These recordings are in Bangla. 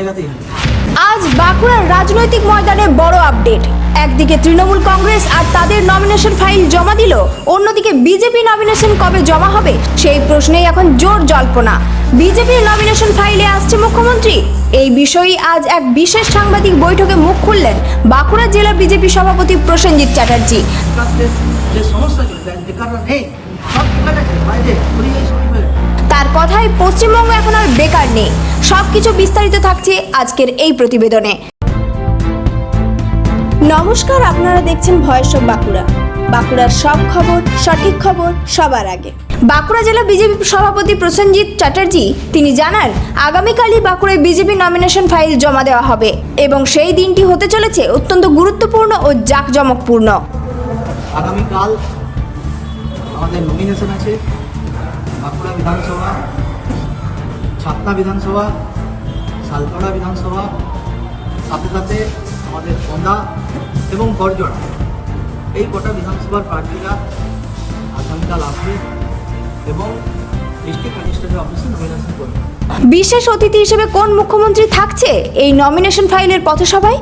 জায়গাতেই হয়। আজ বাঁকুড়ার রাজনৈতিক ময়দানে বড় আপডেট। একদিকে তৃণমূল কংগ্রেস আর তাদের নমিনেশন ফাইল জমা দিল, অন্যদিকে বিজেপি নমিনেশন কবে জমা হবে সেই প্রশ্নেই এখন জোর জল্পনা। বিজেপির নমিনেশন ফাইলে আসছে মুখ্যমন্ত্রী। এই বিষয়ে আজ এক বিশেষ সাংবাদিক বৈঠকে মুখ খুললেন বাঁকুড়া জেলা বিজেপি সভাপতি প্রসেনজিৎ চ্যাটার্জি। যে সমস্যা চলছে বেকাররা নেই, সব চলে গেছে বাইরে, এই সময় তার কথায় পশ্চিমবঙ্গ এখন আর বেকার নেই। সবকিছু বিস্তারিত থাকছে আজকের এই প্রতিবেদনে। নমস্কার, আপনারা দেখছেন ভয়েস অফ বাঁকুড়া। বাঁকুড়ার সব খবর, সঠিক খবর সবার আগে। বাঁকুড়া জেলা বিজেপি সভাপতি প্রসেনজিৎ চ্যাটার্জি তিনি জানান, আগামীকালই বাঁকুড়ায় বিজেপি নমিনেশন ফাইল জমা দেওয়া হবে এবং সেই দিনটি হতে চলেছে অত্যন্ত গুরুত্বপূর্ণ ও জাঁকজমকপূর্ণ। আগামীকাল আমাদের নমিনেশন আছে বাঁকুড়া বিধানসভা, ছাতনা বিধানসভা, শালতোড়া বিধানসভা, সাথে সাথে আমাদের সন্ধ্যা এবং বরজড়া, এই গোটা বিধানসভার প্রার্থীরা আগামীকাল আসবে এবং ডিস্ট্রিক্ট ম্যাজিস্ট্রেটের অফিসে নমিনেশন করবে। বিশেষ অতিথি হিসেবে কোন মুখ্যমন্ত্রী থাকছে এই নমিনেশন ফাইলের পথসভায়?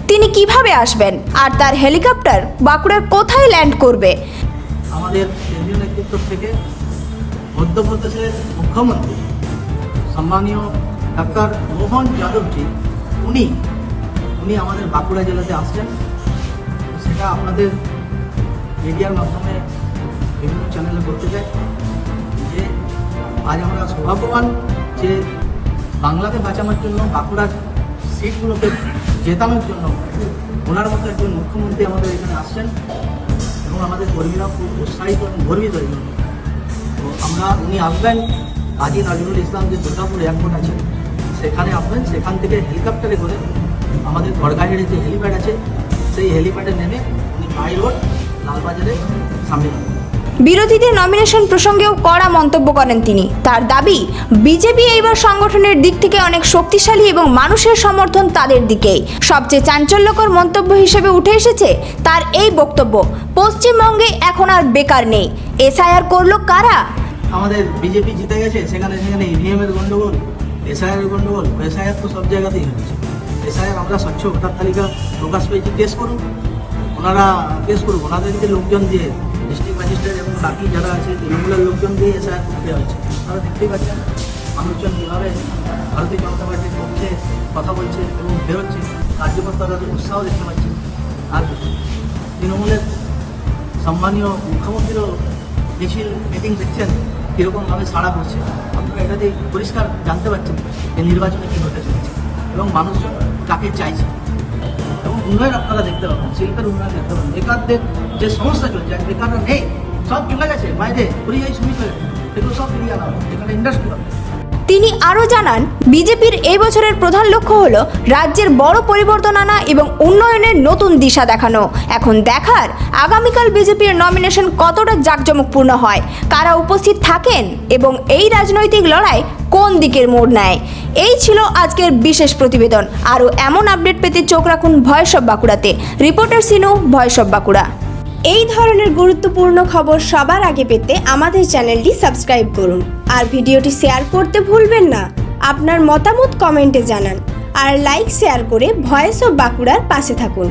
তিনি কিভাবে আসবেন আর তার হেলিকপ্টার বাঁকুড়ার কোথায় ল্যান্ড করবে? আমাদের কেন্দ্রীয় নেতৃত্ব থেকে মধ্যপ্রদেশের মুখ্যমন্ত্রী সম্মানীয় ডাক্তার মোহন যাদবজি উনি আমাদের বাঁকুড়া জেলাতে আসছেন। সেটা আপনাদের মিডিয়ার মাধ্যমে বিভিন্ন চ্যানেলে বলতে চাই যে আজ আমরা সৌভাগ্যবান যে বাংলাকে বাঁচানোর জন্য, বাঁকুড়ার সিটগুলোকে জেতানোর জন্য ওনার মতো একজন মুখ্যমন্ত্রী আমাদের এখানে আসছেন এবং আমাদের কর্মীরা খুব উৎসাহিত এবং গর্বিত এই জন্য। তো উনি আসবেন কাজী নজরুল ইসলাম যে দুর্গাপুর এয়ারপোর্ট আছে সেখানে আসবেন। সেখান থেকে হেলিকপ্টারে করে আমাদের গড়গাহেড়ে যে হেলিপ্যাড আছে সেই হেলিপ্যাডে নেমে উনি বাই রোড লালবাজারে সামনে যাবেন। বিরোধীদের নমিনেশন প্রসঙ্গেও কড়া মন্তব্য করেন তিনি। তার দাবি, বিজেপি এইবার সংগঠনের দিক থেকে অনেক শক্তিশালী এবং মানুষের সমর্থন তাদের দিকেই। সবচেয়ে চাঞ্চল্যকর মন্তব্য হিসেবে উঠে এসেছে তার এই বক্তব্য, পশ্চিমবঙ্গে এখন আর বেকার নেই। এসআইআর করলো কারা? আমাদের বিজেপি জিতে গেছে, সেখানে ইভিএম এর গন্ডগোল, এসআইআর এর গন্ডগোল। এসআইআর তো সব জায়গাতেই হচ্ছে। এসআইআর আমরা স্বচ্ছ ভোটার তালিকা প্রকাশ পেয়েছি, কেস করুন, ওনারা কেস করুন। ওনাদেরকে লোকজন দিয়ে ডিস্ট্রিক্ট ম্যাজিস্ট্রেট এবং বাকি যারা আছে তৃণমূলের লোকজন দিয়ে এসআইআর করতে হচ্ছে। আপনারা দেখতেই পাচ্ছেন মানুষজন কীভাবে ভারতীয় জনতা পার্টির পক্ষে কথা বলছে এবং বেরোচ্ছে, কার্যকর্তারা উৎসাহ দেখতে পাচ্ছেন। আর তৃণমূলের সম্মানীয় মুখ্যমন্ত্রীরও মিছিল মিটিং দেখছেন কীরকমভাবে সাড়া করছে। আপনারা এটা দিয়ে পরিষ্কার জানতে পারছেন যে নির্বাচনে কী হতে চলেছে এবং মানুষজন কাকে চাইছে। এবং উন্নয়ন আপনারা দেখতে পাবেন, শিল্পের উন্নয়ন দেখতে পাবেন। বেকারদের যে সমস্যা চলছে, বেকাররা নেই, সব চলে গেছে বাইরে, এই শ্রমিক এগুলো সব ফিরিয়ে আনা হবে, এখানে ইন্ডাস্ট্রি হবে। তিনি আরও জানান, বিজেপির এই বছরের প্রধান লক্ষ্য হলো রাজ্যের বড় পরিবর্তন আনা এবং উন্নয়নের নতুন দিশা দেখানো। এখন দেখার আগামীকাল বিজেপির নমিনেশন কতটা জাঁকজমকপূর্ণ হয়, কারা উপস্থিত থাকেন এবং এই রাজনৈতিক লড়াই কোন দিকের মোড় নেয়। এই ছিল আজকের বিশেষ প্রতিবেদন। আরও এমন আপডেট পেতে চোখ রাখুন ভয়েস অফ বাঁকুড়াতে। Reporter Sinu, voice of Bankura. এই ধরনের গুরুত্বপূর্ণ খবর সবার আগে পেতে আমাদের চ্যানেলটি সাবস্ক্রাইব করুন আর ভিডিওটি শেয়ার করতে ভুলবেন না। আপনার মতামত কমেন্টে জানান আর লাইক শেয়ার করে ভয়েস অফ বাঁকুড়ার পাশে থাকুন।